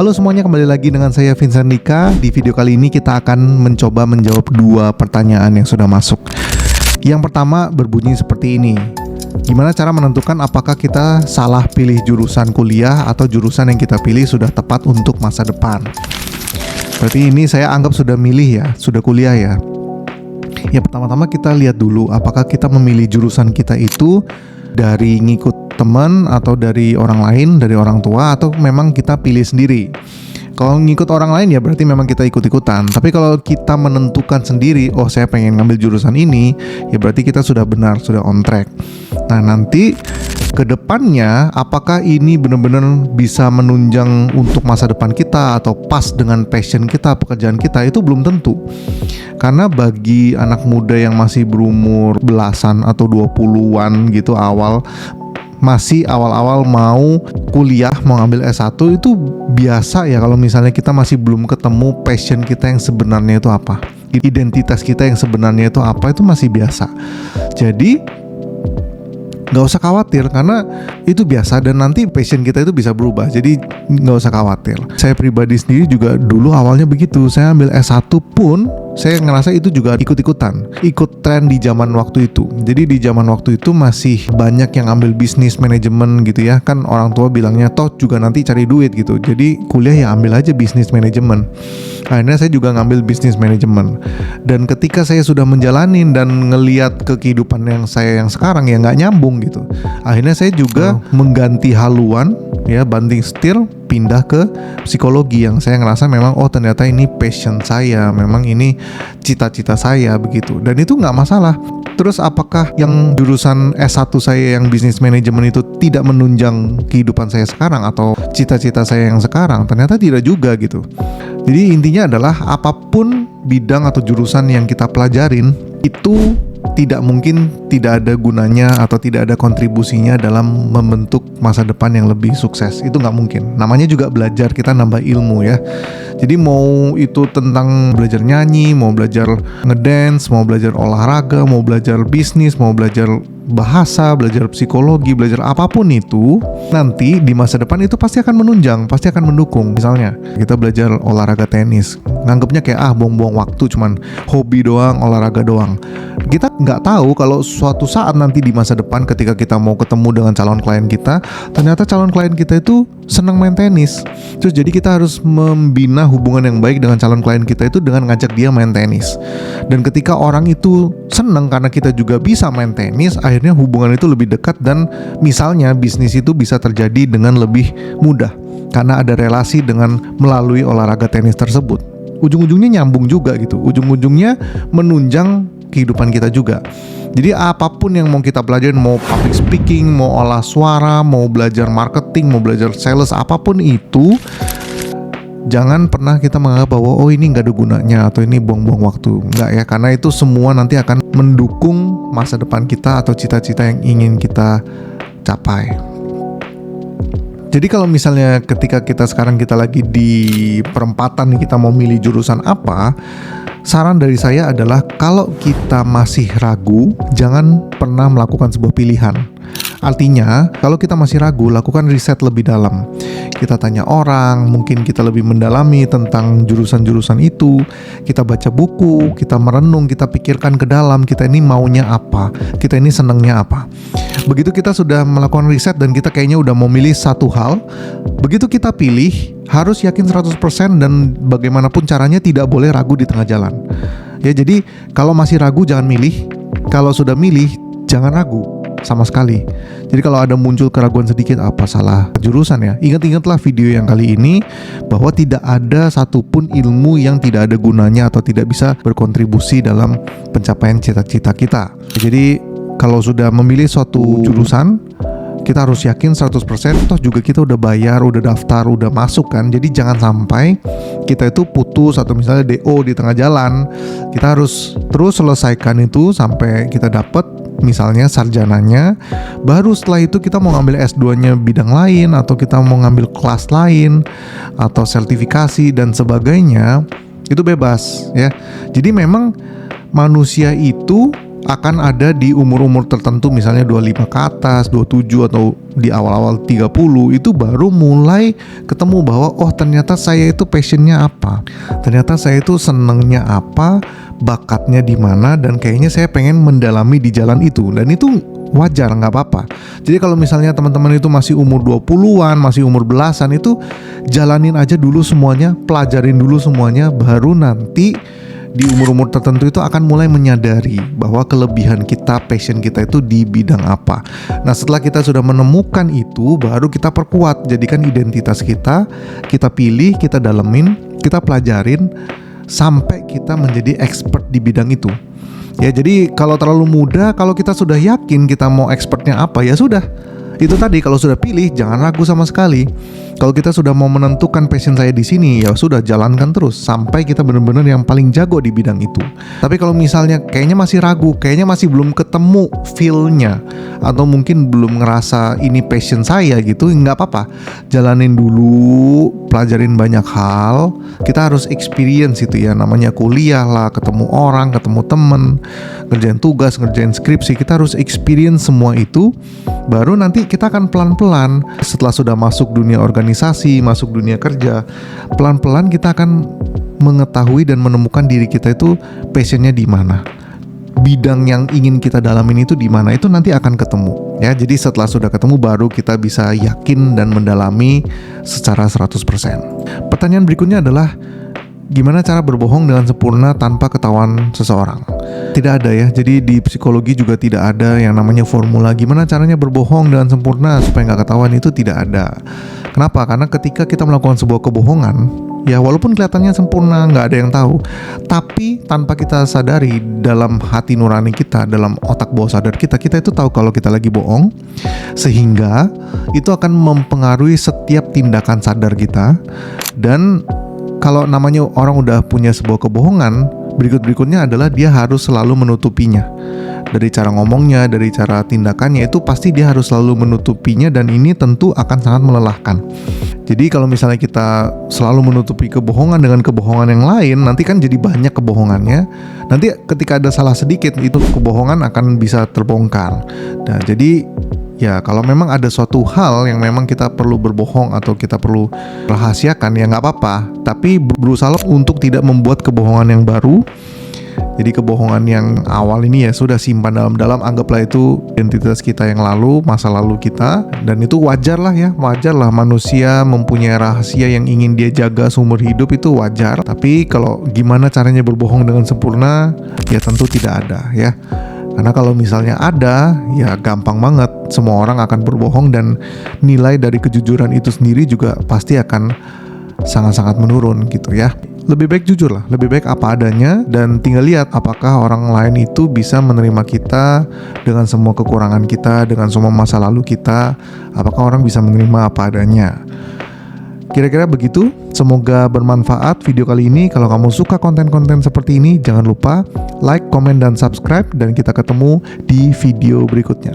Halo semuanya, kembali lagi dengan saya Vincent Dika. Di video kali ini kita akan mencoba menjawab 2 pertanyaan yang sudah masuk. Yang pertama berbunyi seperti ini. Gimana cara menentukan apakah kita salah pilih jurusan kuliah atau jurusan yang kita pilih sudah tepat untuk masa depan? Berarti ini saya anggap sudah milih ya, sudah kuliah ya. Ya pertama-tama kita lihat dulu apakah kita memilih jurusan kita itu dari ngikut teman atau dari orang lain, dari orang tua, atau memang kita pilih sendiri. Kalau ngikut orang lain ya berarti memang kita ikut-ikutan. Tapi kalau kita menentukan sendiri, oh saya pengen ngambil jurusan ini, ya berarti kita sudah benar, sudah on track. Nah nanti ke depannya apakah ini benar-benar bisa menunjang untuk masa depan kita atau pas dengan passion kita, pekerjaan kita, itu belum tentu. Karena bagi anak muda yang masih berumur belasan atau 20-an gitu masih awal-awal mau kuliah, mau ngambil S1, itu biasa ya kalau misalnya kita masih belum ketemu passion kita yang sebenarnya itu apa, identitas kita yang sebenarnya itu apa, itu masih biasa. Jadi nggak usah khawatir karena itu biasa dan nanti passion kita itu bisa berubah. Jadi nggak usah khawatir. Saya pribadi sendiri juga dulu awalnya begitu. Saya ambil S1 pun saya ngerasa itu juga ikut-ikutan, ikut tren di zaman waktu itu. Jadi di zaman waktu itu masih banyak yang ambil bisnis manajemen gitu ya. Kan orang tua bilangnya toh juga nanti cari duit gitu. Jadi kuliah ya ambil aja bisnis manajemen. Akhirnya saya juga ngambil bisnis manajemen. Dan ketika saya sudah menjalanin dan ngeliat ke kehidupan yang saya yang sekarang ya nggak nyambung gitu. Akhirnya saya juga mengganti haluan ya, banting setir, pindah ke psikologi yang saya ngerasa memang oh ternyata ini passion saya, memang ini cita-cita saya begitu. Dan itu nggak masalah. Terus apakah yang jurusan S1 saya yang bisnis manajemen itu tidak menunjang kehidupan saya sekarang atau cita-cita saya yang sekarang? Ternyata tidak juga gitu. Jadi intinya adalah apapun bidang atau jurusan yang kita pelajarin itu tidak mungkin tidak ada gunanya atau tidak ada kontribusinya dalam membentuk masa depan yang lebih sukses. Itu nggak mungkin. Namanya juga belajar, kita nambah ilmu ya. Jadi mau itu tentang belajar nyanyi, mau belajar ngedance, mau belajar olahraga, mau belajar bisnis, mau belajar bahasa, belajar psikologi, belajar apapun itu, nanti di masa depan itu pasti akan menunjang, pasti akan mendukung. Misalnya kita belajar olahraga tenis, nganggapnya kayak buang-buang waktu, cuman hobi doang, olahraga doang. Kita nggak tahu kalau suatu saat nanti di masa depan ketika kita mau ketemu dengan calon klien kita, ternyata calon klien kita itu senang main tenis. Terus jadi kita harus membina hubungan yang baik dengan calon klien kita itu dengan ngajak dia main tenis. Dan ketika orang itu senang karena kita juga bisa main tenis, akhirnya hubungan itu lebih dekat dan misalnya bisnis itu bisa terjadi dengan lebih mudah karena ada relasi dengan melalui olahraga tenis tersebut. Ujung-ujungnya nyambung juga gitu. Ujung-ujungnya menunjang kehidupan kita juga. Jadi apapun yang mau kita pelajarin, mau public speaking, mau olah suara, mau belajar marketing, mau belajar sales, apapun itu, jangan pernah kita menganggap bahwa oh ini nggak ada gunanya atau ini buang-buang waktu. Nggak ya, karena itu semua nanti akan mendukung masa depan kita atau cita-cita yang ingin kita capai. Jadi kalau misalnya ketika kita lagi di perempatan nih, kita mau milih jurusan apa, saran dari saya adalah kalau kita masih ragu, jangan pernah melakukan sebuah pilihan. Artinya, kalau kita masih ragu, lakukan riset lebih dalam. Kita tanya orang, mungkin kita lebih mendalami tentang jurusan-jurusan itu. Kita baca buku, kita merenung, kita pikirkan ke dalam, kita ini maunya apa, kita ini senangnya apa. Begitu kita sudah melakukan riset dan kita kayaknya udah mau milih satu hal, begitu kita pilih, harus yakin 100% dan bagaimanapun caranya tidak boleh ragu di tengah jalan. Ya, jadi kalau masih ragu jangan milih, kalau sudah milih jangan ragu sama sekali. Jadi kalau ada muncul keraguan sedikit, apa salah jurusan ya, ingat-ingatlah video yang kali ini bahwa tidak ada satupun ilmu yang tidak ada gunanya atau tidak bisa berkontribusi dalam pencapaian cita-cita kita. Jadi kalau sudah memilih suatu jurusan, kita harus yakin 100%, toh juga kita udah bayar, udah daftar, udah masuk kan. Jadi jangan sampai kita itu putus atau misalnya DO di tengah jalan. Kita harus terus selesaikan itu sampai kita dapat misalnya sarjananya. Baru setelah itu kita mau ngambil S2-nya bidang lain, atau kita mau ngambil kelas lain, atau sertifikasi dan sebagainya, itu bebas ya. Jadi memang manusia itu akan ada di umur-umur tertentu, misalnya 25 ke atas, 27 atau di awal-awal 30 itu baru mulai ketemu bahwa oh ternyata saya itu passionnya apa, ternyata saya itu senengnya apa, bakatnya di mana, dan kayaknya saya pengen mendalami di jalan itu. Dan itu wajar, nggak apa-apa. Jadi kalau misalnya teman-teman itu masih umur 20-an, masih umur belasan, itu jalanin aja dulu semuanya, pelajarin dulu semuanya, baru nanti di umur-umur tertentu itu akan mulai menyadari bahwa kelebihan kita, passion kita itu di bidang apa. Nah setelah kita sudah menemukan itu, baru kita perkuat, jadikan identitas kita pilih, kita dalemin, kita pelajarin sampai kita menjadi expert di bidang itu. Ya jadi kalau terlalu muda, kalau kita sudah yakin kita mau expertnya apa, ya sudah. Itu tadi, kalau sudah pilih jangan ragu sama sekali. Kalau kita sudah mau menentukan passion saya di sini, ya sudah jalankan terus sampai kita benar-benar yang paling jago di bidang itu. Tapi kalau misalnya kayaknya masih ragu, kayaknya masih belum ketemu feel-nya, atau mungkin belum ngerasa ini passion saya gitu, nggak apa-apa. Jalanin dulu, pelajarin banyak hal. Kita harus experience itu ya, namanya kuliah lah, ketemu orang, ketemu temen, ngerjain tugas, ngerjain skripsi. Kita harus experience semua itu, baru nanti kita akan pelan-pelan setelah sudah masuk dunia organisasi, masuk dunia kerja, pelan-pelan kita akan mengetahui dan menemukan diri kita itu passionnya di mana, bidang yang ingin kita dalamin itu di mana, itu nanti akan ketemu ya. Jadi setelah sudah ketemu baru kita bisa yakin dan mendalami secara 100%. Pertanyaan berikutnya adalah gimana cara berbohong dengan sempurna tanpa ketahuan seseorang? Tidak ada ya, jadi di psikologi juga tidak ada yang namanya formula gimana caranya berbohong dengan sempurna supaya nggak ketahuan, itu tidak ada. Kenapa? Karena ketika kita melakukan sebuah kebohongan, ya walaupun kelihatannya sempurna, nggak ada yang tahu, tapi tanpa kita sadari dalam hati nurani kita, dalam otak bawah sadar kita itu tahu kalau kita lagi bohong, sehingga itu akan mempengaruhi setiap tindakan sadar kita. Dan kalau namanya orang udah punya sebuah kebohongan, berikutnya adalah dia harus selalu menutupinya. Dari cara ngomongnya, dari cara tindakannya, itu pasti dia harus selalu menutupinya, dan ini tentu akan sangat melelahkan. Jadi kalau misalnya kita selalu menutupi kebohongan dengan kebohongan yang lain, nanti kan jadi banyak kebohongannya. Nanti ketika ada salah sedikit, itu kebohongan akan bisa terbongkar. Nah jadi ya kalau memang ada suatu hal yang memang kita perlu berbohong atau kita perlu rahasiakan, ya nggak apa-apa. Tapi berusaha untuk tidak membuat kebohongan yang baru. Jadi kebohongan yang awal ini ya sudah simpan dalam-dalam, anggaplah itu identitas kita yang lalu, masa lalu kita. Dan itu wajar lah ya, wajar lah manusia mempunyai rahasia yang ingin dia jaga seumur hidup, itu wajar. Tapi kalau gimana caranya berbohong dengan sempurna, ya tentu tidak ada ya. Karena kalau misalnya ada, ya gampang banget. Semua orang akan berbohong, dan nilai dari kejujuran itu sendiri juga pasti akan sangat-sangat menurun gitu ya. Lebih baik jujur lah, lebih baik apa adanya, dan tinggal lihat apakah orang lain itu bisa menerima kita dengan semua kekurangan kita, dengan semua masa lalu kita. Apakah orang bisa menerima apa adanya. Kira-kira begitu. Semoga bermanfaat video kali ini. Kalau kamu suka konten-konten seperti ini, jangan lupa like, komen, dan subscribe. Dan kita ketemu di video berikutnya.